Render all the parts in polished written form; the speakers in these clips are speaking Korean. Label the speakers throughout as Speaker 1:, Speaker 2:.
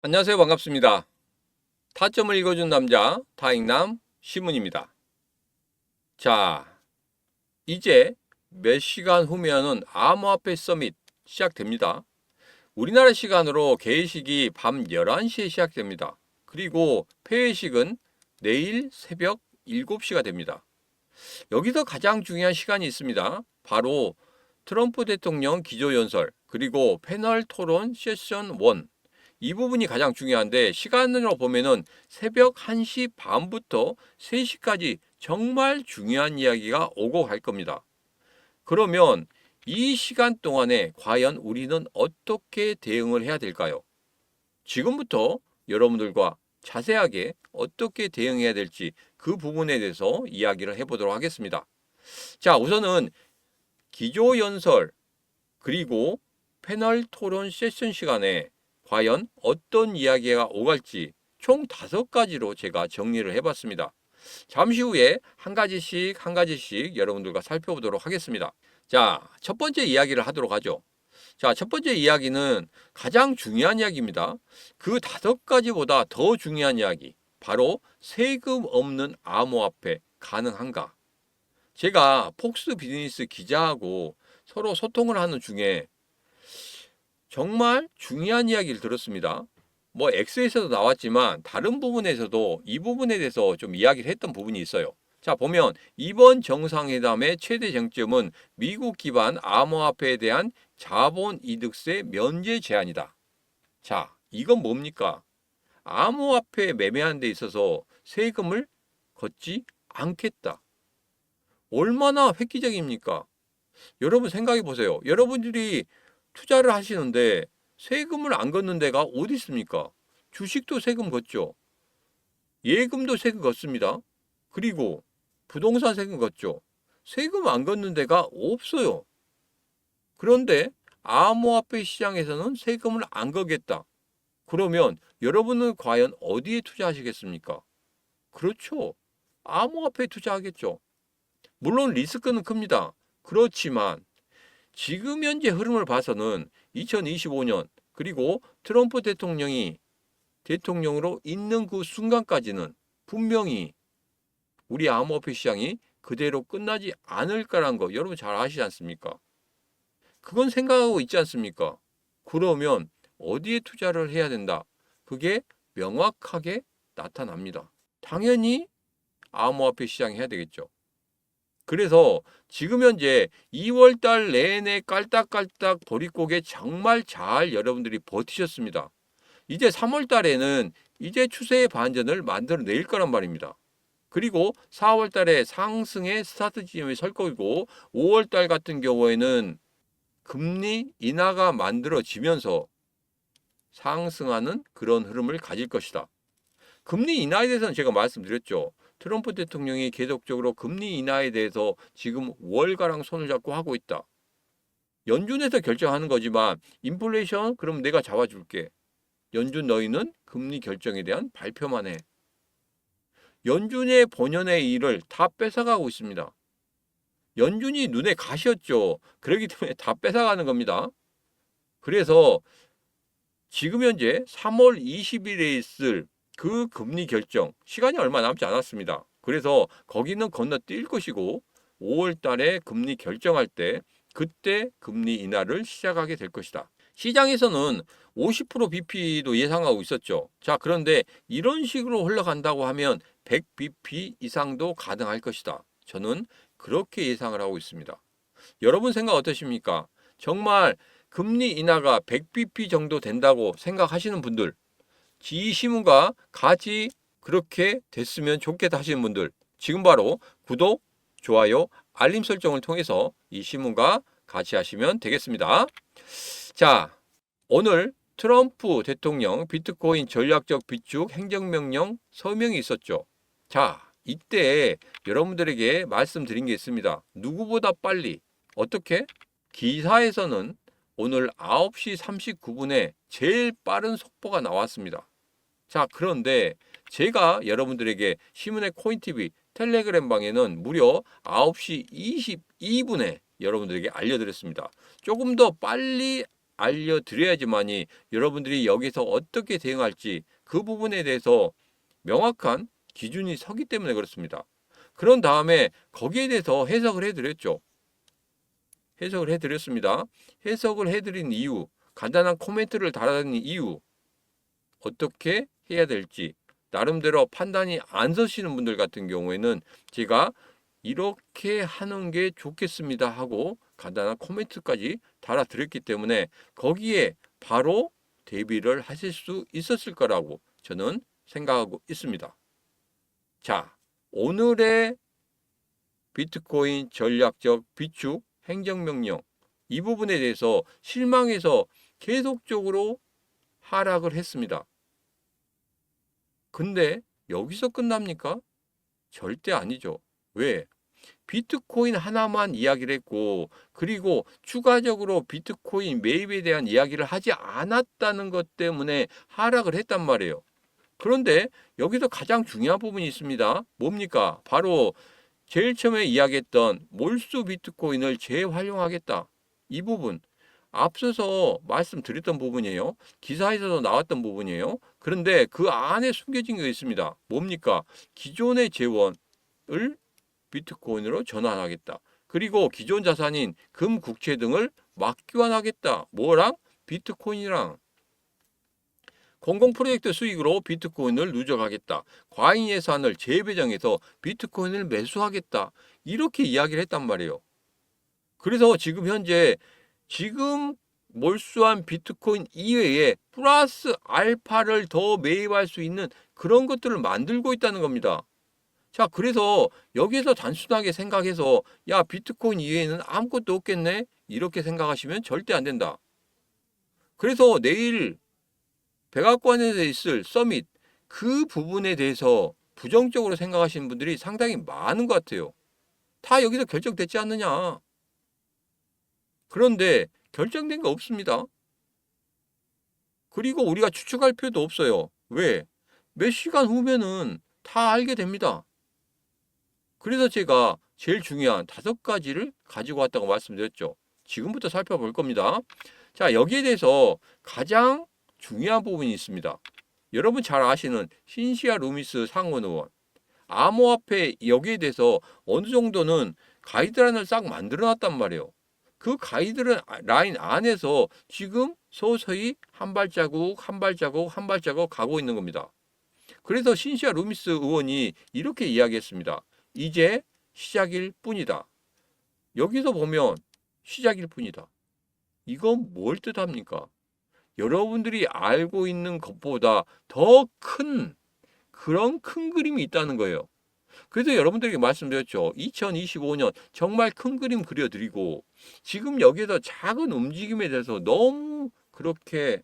Speaker 1: 안녕하세요. 반갑습니다. 타점을 읽어준 남자 타익남 시문입니다. 자, 이제 몇 시간 후면은 암호화폐 서밋 시작됩니다. 우리나라 시간으로 개회식이 밤 11시에 시작됩니다. 그리고 폐회식은 내일 새벽 7시가 됩니다. 여기서 가장 중요한 시간이 있습니다. 바로 트럼프 대통령 기조연설, 그리고 패널 토론 세션 1. 이 부분이 가장 중요한데, 시간으로 보면은 새벽 1시 반부터 3시까지 정말 중요한 이야기가 오고 갈 겁니다. 그러면 이 시간 동안에 과연 우리는 어떻게 대응을 해야 될까요? 지금부터 여러분들과 자세하게 어떻게 대응해야 될지 그 부분에 대해서 이야기를 해보도록 하겠습니다. 자, 우선은 기조연설 그리고 패널 토론 세션 시간에 과연 어떤 이야기가 오갈지 총 5가지로 제가 정리를 해봤습니다. 잠시 후에 한 가지씩 여러분들과 살펴보도록 하겠습니다. 자, 첫 번째 이야기를 하도록 하죠. 자, 첫 번째 이야기는 가장 중요한 이야기입니다. 그 5가지보다 더 중요한 이야기, 바로 세금 없는 암호화폐 가능한가? 제가 폭스 비즈니스 기자하고 서로 소통을 하는 중에 정말 중요한 이야기를 들었습니다. 뭐 X에서도 나왔지만 다른 부분에서도 이 부분에 대해서 좀 이야기를 했던 부분이 있어요. 자, 보면 이번 정상회담의 최대 쟁점은 미국 기반 암호화폐에 대한 자본이득세 면제 제한이다. 자, 이건 뭡니까? 암호화폐 매매하는 데 있어서 세금을 걷지 않겠다. 얼마나 획기적입니까? 여러분 생각해 보세요. 여러분들이 투자를 하시는데 세금을 안 걷는 데가 어디 있습니까? 주식도 세금 걷죠. 예금도 세금 걷습니다. 그리고 부동산 세금 걷죠. 세금 안 걷는 데가 없어요. 그런데 암호화폐 시장에서는 세금을 안 걷겠다. 그러면 여러분은 과연 어디에 투자하시겠습니까? 그렇죠. 암호화폐에 투자하겠죠. 물론 리스크는 큽니다. 그렇지만 지금 현재 흐름을 봐서는 2025년 그리고 트럼프 대통령이 대통령으로 있는 그 순간까지는 분명히 우리 암호화폐 시장이 그대로 끝나지 않을 거란 거 여러분 잘 아시지 않습니까? 그건 생각하고 있지 않습니까? 그러면 어디에 투자를 해야 된다? 그게 명확하게 나타납니다. 당연히 암호화폐 시장에 해야 되겠죠. 그래서 지금 현재 2월 달 내내 깔딱깔딱 보릿고개 정말 잘 여러분들이 버티셨습니다. 이제 3월 달에는 이제 추세의 반전을 만들어낼 거란 말입니다. 그리고 4월 달에 상승의 스타트 지점에 설 거고, 5월 달 같은 경우에는 금리 인하가 만들어지면서 상승하는 그런 흐름을 가질 것이다. 금리 인하에 대해서는 제가 말씀드렸죠. 트럼프 대통령이 계속적으로 금리 인하에 대해서 지금 월가랑 손을 잡고 하고 있다. 연준에서 결정하는 거지만 인플레이션 그럼 내가 잡아줄게. 연준 너희는 금리 결정에 대한 발표만 해. 연준의 본연의 일을 다 뺏어가고 있습니다. 연준이 눈에 가시였죠. 그렇기 때문에 다 뺏어가는 겁니다. 그래서 지금 현재 3월 20일에 있을 그 금리 결정 시간이 얼마 남지 않았습니다. 그래서 거기는 건너뛸 것이고 5월 달에 금리 결정할 때 그때 금리 인하를 시작하게 될 것이다. 시장에서는 50% BP도 예상하고 있었죠. 자, 그런데 이런 식으로 흘러간다고 하면 100bp 이상도 가능할 것이다. 저는 그렇게 예상을 하고 있습니다. 여러분 생각 어떠십니까? 정말 금리 인하가 100bp 정도 된다고 생각하시는 분들, 이 신문과 같이 그렇게 됐으면 좋겠다 하시는 분들, 지금 바로 구독, 좋아요, 알림 설정을 통해서 이 신문과 같이 하시면 되겠습니다. 자, 오늘 트럼프 대통령 비트코인 전략적 비축 행정명령 서명이 있었죠. 자, 이때 여러분들에게 말씀드린 게 있습니다. 누구보다 빨리 어떻게? 기사에서는 오늘 9시 39분에 제일 빠른 속보가 나왔습니다. 자, 그런데 제가 여러분들에게 시문의 코인TV 텔레그램 방에는 무려 9시 22분에 여러분들에게 알려드렸습니다. 조금 더 빨리 알려드려야지만이 여러분들이 여기서 어떻게 대응할지 그 부분에 대해서 명확한 기준이 서기 때문에 그렇습니다. 그런 다음에 거기에 대해서 해석을 해드렸죠. 해석을 해드렸습니다. 해석을 해드린 이유, 간단한 코멘트를 달아드린 이유, 어떻게 해야 될지 나름대로 판단이 안 서시는 분들 같은 경우에는 제가 이렇게 하는 게 좋겠습니다 하고 간단한 코멘트까지 달아드렸기 때문에 거기에 바로 대비를 하실 수 있었을 거라고 저는 생각하고 있습니다. 자, 오늘의 비트코인 전략적 비축 행정명령 이 부분에 대해서 실망해서 계속적으로 하락을 했습니다. 근데 여기서 끝납니까? 절대 아니죠. 왜? 비트코인 하나만 이야기를 했고 그리고 추가적으로 비트코인 매입에 대한 이야기를 하지 않았다는 것 때문에 하락을 했단 말이에요. 그런데 여기서 가장 중요한 부분이 있습니다. 뭡니까? 바로 제일 처음에 이야기했던 몰수 비트코인을 재활용하겠다. 이 부분 앞서서 말씀드렸던 부분이에요. 기사에서도 나왔던 부분이에요. 그런데 그 안에 숨겨진 게 있습니다. 뭡니까? 기존의 재원을 비트코인으로 전환하겠다. 그리고 기존 자산인 금, 국채 등을 맞교환하겠다. 뭐랑? 비트코인이랑. 공공 프로젝트 수익으로 비트코인을 누적하겠다. 과잉 예산을 재배정해서 비트코인을 매수하겠다. 이렇게 이야기를 했단 말이에요. 그래서 지금 현재 지금 몰수한 비트코인 이외에 플러스 알파를 더 매입할 수 있는 그런 것들을 만들고 있다는 겁니다. 자, 그래서 여기에서 단순하게 생각해서 야, 비트코인 이외에는 아무것도 없겠네? 이렇게 생각하시면 절대 안 된다. 그래서 내일 백악관에서 있을 서밋 그 부분에 대해서 부정적으로 생각하시는 분들이 상당히 많은 것 같아요. 다 여기서 결정됐지 않느냐. 그런데 결정된 거 없습니다. 그리고 우리가 추측할 필요도 없어요. 왜? 몇 시간 후면은 다 알게 됩니다. 그래서 제가 제일 중요한 5가지를 가지고 왔다고 말씀드렸죠. 지금부터 살펴볼 겁니다. 자, 여기에 대해서 가장 중요한 부분이 있습니다. 여러분 잘 아시는 신시아 루미스 상원의원, 암호화폐 여기에 대해서 어느 정도는 가이드라인을 싹 만들어 놨단 말이에요. 그 가이드라인 안에서 지금 서서히 한 발자국 한 발자국 한 발자국 가고 있는 겁니다. 그래서 신시아 루미스 의원이 이렇게 이야기했습니다. 이제 시작일 뿐이다. 여기서 보면 시작일 뿐이다. 이건 뭘 뜻합니까? 여러분들이 알고 있는 것보다 더 큰 그런 큰 그림이 있다는 거예요. 그래서 여러분들에게 말씀드렸죠. 2025년 정말 큰 그림 그려드리고 지금 여기에서 작은 움직임에 대해서 너무 그렇게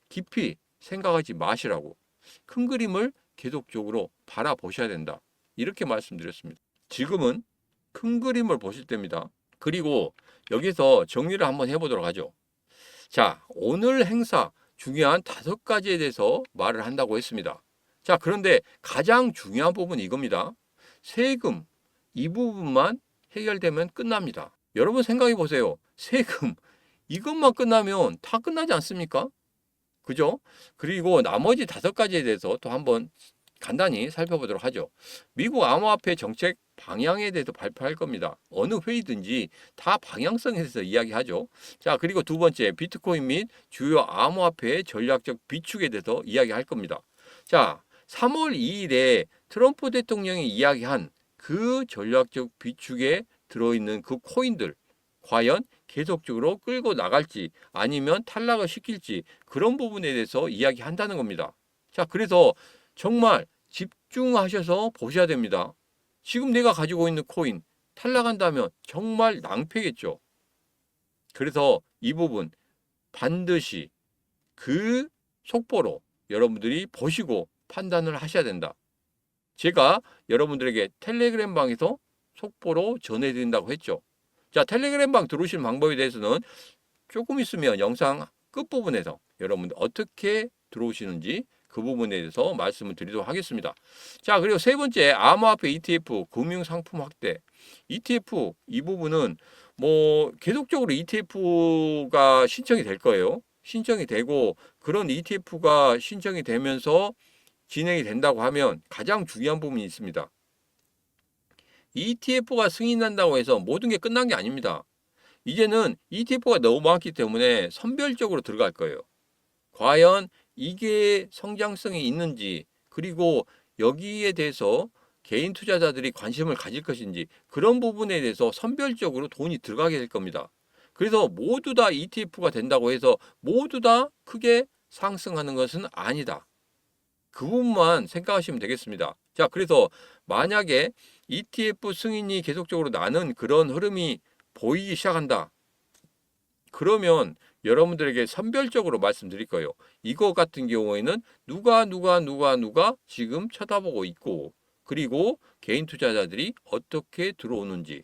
Speaker 1: 깊이 생각하지 마시라고. 큰 그림을 계속적으로 바라보셔야 된다. 이렇게 말씀드렸습니다. 지금은 큰 그림을 보실 때입니다. 그리고 여기서 정리를 한번 해보도록 하죠. 자, 오늘 행사 중요한 5가지에 대해서 말을 한다고 했습니다. 자, 그런데 가장 중요한 부분이 이겁니다. 세금 이 부분만 해결되면 끝납니다. 여러분 생각해 보세요. 세금 이것만 끝나면 다 끝나지 않습니까? 그죠? 그리고 나머지 5가지에 대해서 또 한번 간단히 살펴보도록 하죠. 미국 암호화폐 정책 방향에 대해서 발표할 겁니다. 어느 회의든지 다 방향성에 대해서 이야기하죠. 자, 그리고 2번째 비트코인 및 주요 암호화폐의 전략적 비축에 대해서 이야기할 겁니다. 자, 3월 2일에 트럼프 대통령이 이야기한 그 전략적 비축에 들어있는 그 코인들 과연 계속적으로 끌고 나갈지 아니면 탈락을 시킬지 그런 부분에 대해서 이야기한다는 겁니다. 자, 그래서 정말 집중하셔서 보셔야 됩니다. 지금 내가 가지고 있는 코인 탈락한다면 정말 낭패겠죠. 그래서 이 부분 반드시 그 속보로 여러분들이 보시고 판단을 하셔야 된다. 제가 여러분들에게 텔레그램 방에서 속보로 전해드린다고 했죠. 자, 텔레그램 방 들어오시는 방법에 대해서는 조금 있으면 영상 끝부분에서 여러분들 어떻게 들어오시는지 그 부분에 대해서 말씀을 드리도록 하겠습니다. 자, 그리고 3번째 암호화폐 ETF 금융상품 확대. ETF 이 부분은 뭐 계속적으로 ETF가 신청이 될 거예요. 신청이 되고 그런 ETF가 신청이 되면서 진행이 된다고 하면 가장 중요한 부분이 있습니다. ETF가 승인난다고 해서 모든 게 끝난 게 아닙니다. 이제는 ETF가 너무 많기 때문에 선별적으로 들어갈 거예요. 과연 이게 성장성이 있는지, 그리고 여기에 대해서 개인 투자자들이 관심을 가질 것인지, 그런 부분에 대해서 선별적으로 돈이 들어가게 될 겁니다. 그래서 모두 다 ETF가 된다고 해서 모두 다 크게 상승하는 것은 아니다. 그 부분만 생각하시면 되겠습니다. 자, 그래서 만약에 ETF 승인이 계속적으로 나는 그런 흐름이 보이기 시작한다. 그러면 여러분들에게 선별적으로 말씀드릴 거예요. 이거 같은 경우에는 누가 지금 쳐다보고 있고, 그리고 개인 투자자들이 어떻게 들어오는지,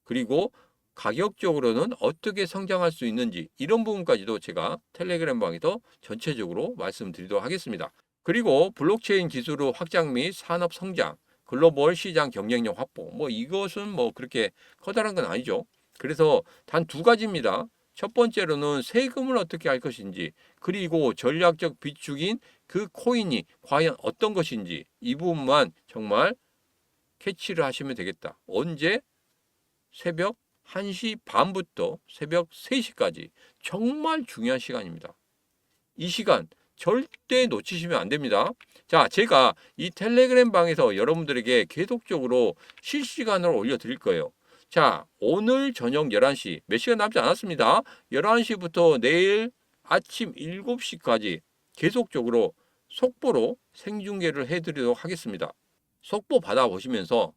Speaker 1: 그리고 가격적으로는 어떻게 성장할 수 있는지, 이런 부분까지도 제가 텔레그램 방에서 전체적으로 말씀드리도록 하겠습니다. 그리고 블록체인 기술의 확장 및 산업 성장, 글로벌 시장 경쟁력 확보, 이것은 그렇게 커다란 건 아니죠. 그래서 단 두 가지입니다. 첫 번째로는 세금을 어떻게 할 것인지, 그리고 전략적 비축인 그 코인이 과연 어떤 것인지, 이 부분만 정말 캐치를 하시면 되겠다. 언제? 새벽 1시 반부터 새벽 3시까지 정말 중요한 시간입니다. 이 시간 절대 놓치시면 안 됩니다. 자, 제가 이 텔레그램 방에서 여러분들에게 계속적으로 실시간으로 올려드릴 거예요. 자, 오늘 저녁 11시, 몇 시간 남지 않았습니다. 11시부터 내일 아침 7시까지 계속적으로 속보로 생중계를 해드리도록 하겠습니다. 속보 받아보시면서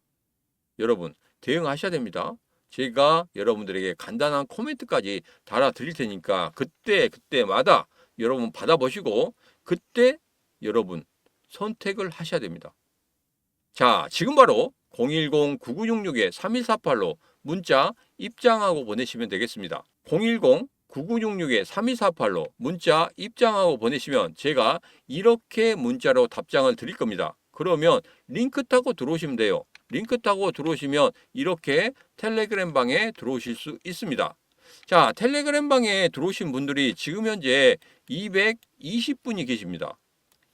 Speaker 1: 여러분 대응하셔야 됩니다. 제가 여러분들에게 간단한 코멘트까지 달아드릴 테니까 그때마다 여러분 받아보시고 그때 여러분 선택을 하셔야 됩니다. 자, 지금 바로 010-9966-3148로 문자 입장하고 보내시면 되겠습니다. 010-9966-3148로 문자 입장하고 보내시면 제가 이렇게 문자로 답장을 드릴 겁니다. 그러면 링크 타고 들어오시면 돼요. 링크 타고 들어오시면 이렇게 텔레그램 방에 들어오실 수 있습니다. 자, 텔레그램 방에 들어오신 분들이 지금 현재 220분이 계십니다.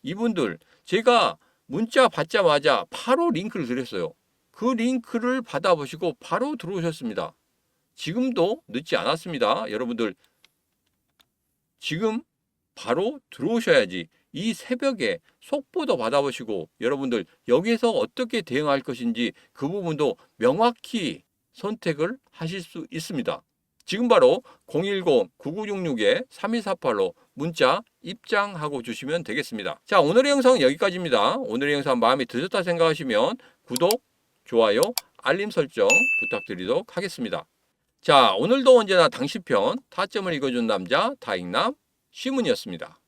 Speaker 1: 이분들 제가 문자 받자마자 바로 링크를 드렸어요. 그 링크를 받아보시고 바로 들어오셨습니다. 지금도 늦지 않았습니다. 여러분들 지금 바로 들어오셔야지 이 새벽에 속보도 받아보시고 여러분들 여기에서 어떻게 대응할 것인지 그 부분도 명확히 선택을 하실 수 있습니다. 지금 바로 010-9966-3148로 문자 입장하고 주시면 되겠습니다. 자, 오늘의 영상은 여기까지입니다. 오늘의 영상 마음에 드셨다 생각하시면 구독, 좋아요, 알림 설정 부탁드리도록 하겠습니다. 자, 오늘도 언제나 당신 편 타점을 읽어준 남자 다익남 시문이었습니다.